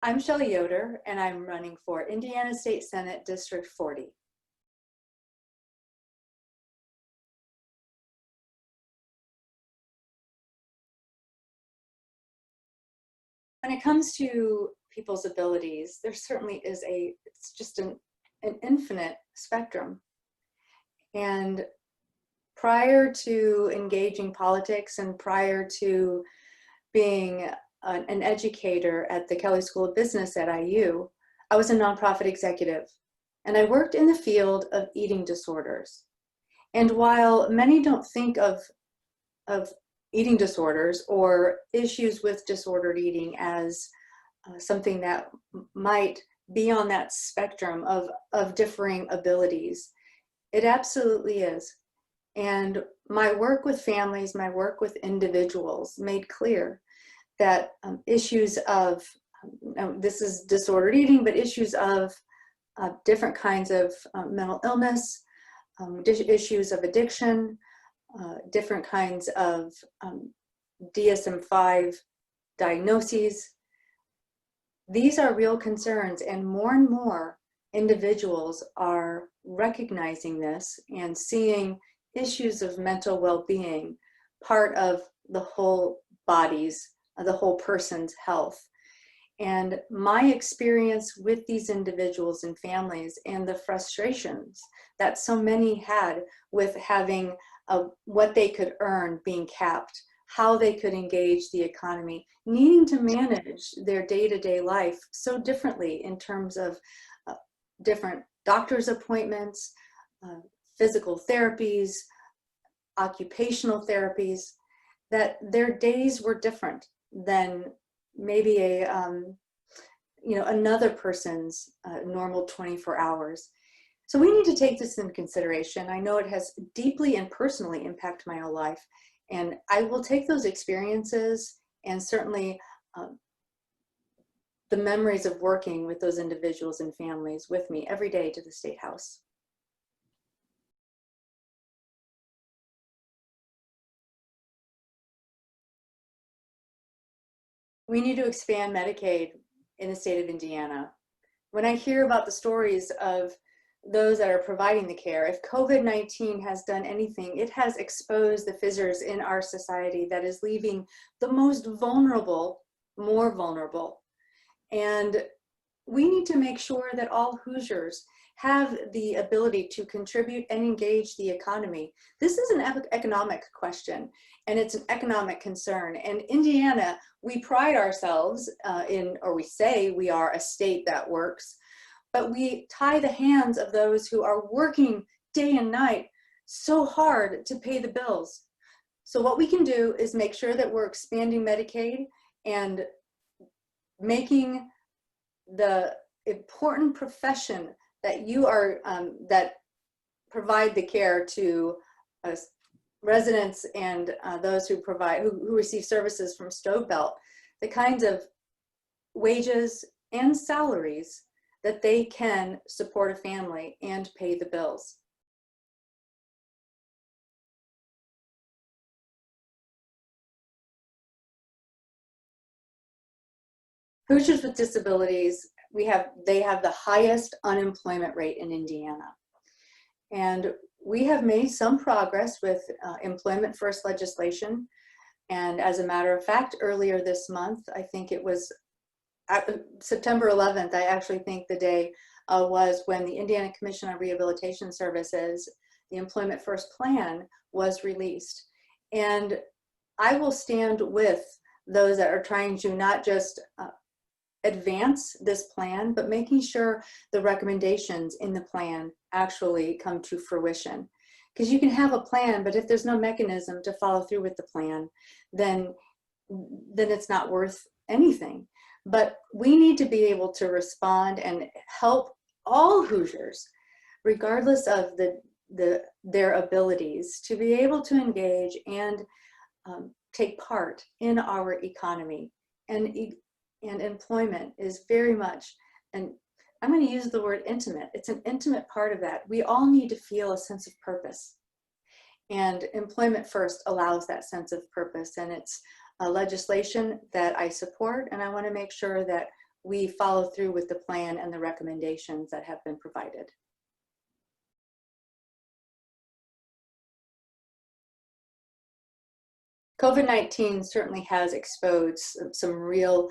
I'm Shelli Yoder, and I'm running for Indiana State Senate District 40. When it comes to people's abilities, there certainly is it's just an infinite spectrum. And prior to engaging politics and prior to being an educator at the Kelley School of Business at IU, I was a nonprofit executive, and I worked in the field of eating disorders. And while many don't think of eating disorders or issues with disordered eating as something that might be on that spectrum of differing abilities, it absolutely is. And my work with families, my work with individuals made clear that issues of, this is disordered eating, but issues of different kinds of mental illness, issues of addiction, different kinds of DSM-5 diagnoses. These are real concerns, and more individuals are recognizing this and seeing issues of mental well-being part of the whole the whole person's health. And my experience with these individuals and families and the frustrations that so many had with having what they could earn being capped, how they could engage the economy, needing to manage their day-to-day life so differently in terms of different doctor's appointments, physical therapies, occupational therapies, that their days were different than maybe another person's normal 24 hours. So we need to take this into consideration. I know it has deeply and personally impacted my own life, and I will take those experiences and certainly the memories of working with those individuals and families with me every day to the State House. We need to expand Medicaid in the state of Indiana. When I hear about the stories of those that are providing the care, if COVID-19 has done anything, it has exposed the fissures in our society that is leaving the most vulnerable more vulnerable. And we need to make sure that all Hoosiers have the ability to contribute and engage the economy. This is an economic question, and it's an economic concern. And Indiana, we pride ourselves or we say we are a state that works, but we tie the hands of those who are working day and night so hard to pay the bills. So what we can do is make sure that we're expanding Medicaid and making the important profession that you are, that provide the care to residents and those who who receive services from Stove Belt, the kinds of wages and salaries that they can support a family and pay the bills. Hoosiers with disabilities, they have the highest unemployment rate in Indiana. And we have made some progress with employment first legislation. And as a matter of fact, earlier this month, I think it was September 11th, I actually think the day was when the Indiana Commission on Rehabilitation Services, the Employment First Plan, was released. And I will stand with those that are trying to not just advance this plan, but making sure the recommendations in the plan actually come to fruition. Because you can have a plan, but if there's no mechanism to follow through with the plan, then it's not worth anything. But we need to be able to respond and help all Hoosiers, regardless of their abilities, to be able to engage and take part in our economy. And employment is very much, and I'm going to use the word intimate. It's an intimate part of that. We all need to feel a sense of purpose. And Employment First allows that sense of purpose. And it's a legislation that I support. And I want to make sure that we follow through with the plan and the recommendations that have been provided. COVID-19 certainly has exposed some real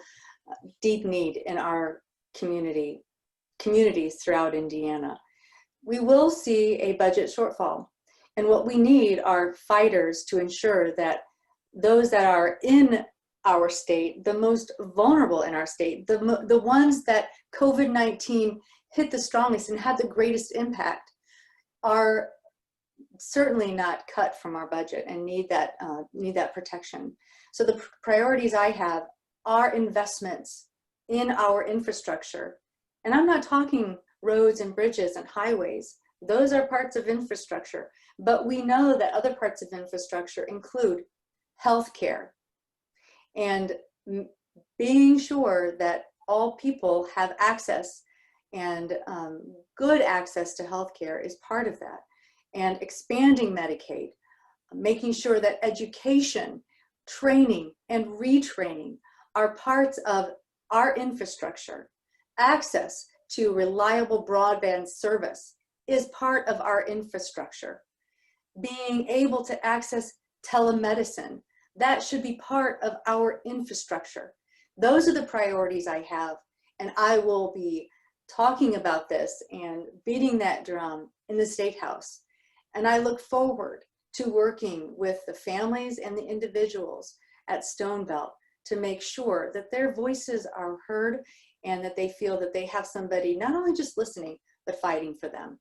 deep need in our communities throughout Indiana. We will see a budget shortfall, and what we need are fighters to ensure that those that are in our state, the most vulnerable in our state, the ones that COVID-19 hit the strongest and had the greatest impact, are certainly not cut from our budget and need that protection. So the priorities I have are investments in our infrastructure. And I'm not talking roads and bridges and highways. Those are parts of infrastructure. But we know that other parts of infrastructure include healthcare and being sure that all people have access and good access to healthcare is part of that. And expanding Medicaid, making sure that education, training, and retraining are parts of our infrastructure. Access to reliable broadband service is part of our infrastructure. Being able to access telemedicine, that should be part of our infrastructure. Those are the priorities I have, and I will be talking about this and beating that drum in the State House. And I look forward to working with the families and the individuals at Stone Belt to make sure that their voices are heard and that they feel that they have somebody not only just listening, but fighting for them.